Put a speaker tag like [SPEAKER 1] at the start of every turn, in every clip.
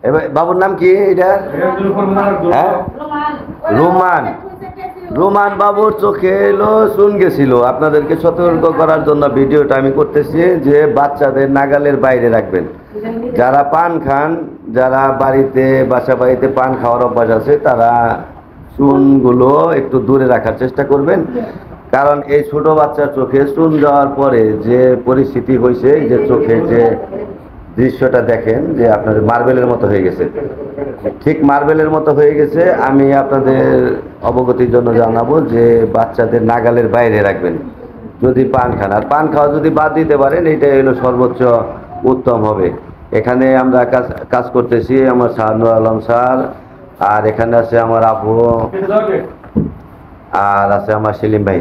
[SPEAKER 1] এবার বাবুর নাম কি এটা? হ্যাঁ, রোমান। রোমান বাবুর চোখে এলো চুন গেছিল। আপনাদেরকে সতর্ক করার জন্য ভিডিওটা আমি করতেছি যে বাচ্চাদের নাগালের বাইরে রাখবেন। যারা পান খান, যারা বাসা বাড়িতে পান খাওয়ার অভ্যাস আছে, তারা চুনগুলো একটু দূরে রাখার চেষ্টা করবেন। কারণ এই ছোট বাচ্চার চোখে চুন যাওয়ার পরে যে পরিস্থিতি হয়েছে, যে চোখে যে দৃশ্যটা দেখেন যে আপনাদের মার্বেলের মতো হয়ে গেছে, ঠিক মার্বেলের মতো হয়ে গেছে। আমি আপনাদের অবগতির জন্য জানাবো যে বাচ্চাদের নাগালের বাইরে রাখবেন যদি পান খান। আর পান খাওয়া যদি বাদ দিতে পারেন, এইটাই হলো সর্বোচ্চ উত্তম হবে। এখানে আমরা কাজ করতেছি আমার স্যার নুর আলম স্যার, আর এখানে আছে আমার আপু, আর আছে আমার সেলিম ভাই,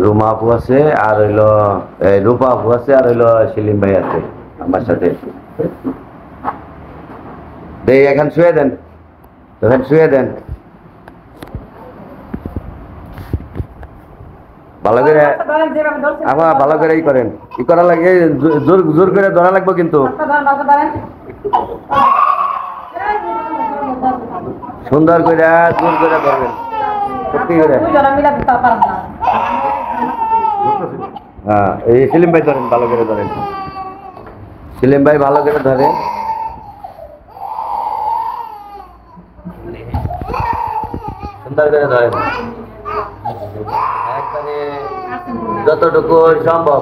[SPEAKER 1] রুমা আপু আছে, আর হইলো রূপা আপু আছে, আর হইলো সেলিম ভাই আছে আমার সাথে। এখানে শুয়ে দেন, এখানে শুয়ে দেন ভালো করে। আমার ভালো করে ই করেন, ই করা লাগে, জোর জোর করে ধরা লাগবে কিন্তু সুন্দর করে জোর করে ধরবেন, সত্যি করে। হ্যাঁ, এই সেলিম ভাই ধরেন, ভালো করে ধরেন, সেলিম ভাই ভালো করে ধরেন, সুন্দর করে ধরেন, একবারে যতটুকু সম্ভব।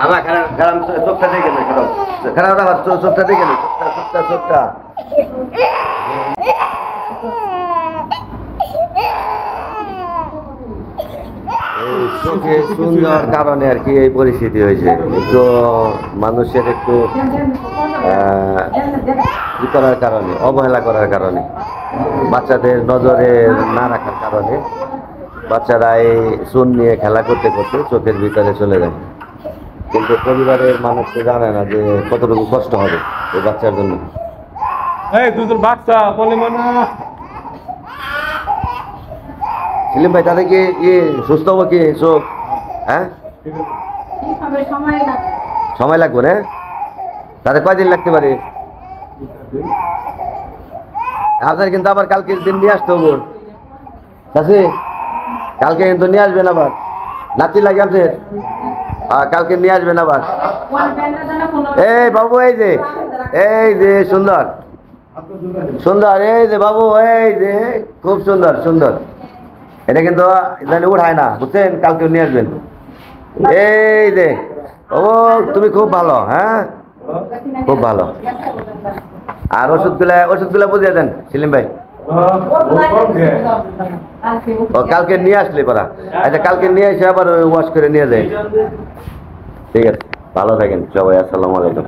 [SPEAKER 1] আমার খারাপ খারাপ চোখটা দেখে না, খারাপ খারাপ রাখার চোখটা দেখে না, চোখটা চোখটা চোখে সুন্দর কারণে আর কি এই পরিস্থিতি হয়েছে। একটু মানুষের একটু ই করার কারণে, অবহেলা করার কারণে, বাচ্চাদের নজরে না রাখার কারণে বাচ্চারা এই চুন নিয়ে খেলা করতে করতে চোখের ভিতরে চলে যায়। কিন্তু পরিবারের মানুষ তো জানে না যে কতটুকু কষ্ট হবে এই বাচ্চার জন্য। সেলিম ভাই, তাদের কি সুস্থ হবো কি চোখ? হ্যাঁ, সময় লাগবে না? তাদের কয়দিন লাগতে পারে? আপনার কিন্তু আবার কালকে দিন নিয়ে আসতে হবে চাষি, কালকে কিন্তু নিয়ে আসবেন আবার। নাতি লাগে আপনার, কালকে নিয়ে আসবেন আবার। এই বাবু, এই যে সুন্দর সুন্দর, এই যে বাবু, এই যে খুব সুন্দর সুন্দর। এটা কিন্তু উঠায় না, বুঝছেন? কালকে নিয়ে আসবেন। এই যে ও, তুমি খুব ভালো, হ্যাঁ খুব ভালো। আর ওষুধগুলা বুঝিয়ে দেন সেলিম ভাই। ও কালকে নিয়ে আসলে পরা। আচ্ছা, কালকে নিয়ে এসে আবার ওয়াশ করে নিয়ে যায়। ঠিক আছে, ভালো থাকেন সবাই, আসসালামু আলাইকুম।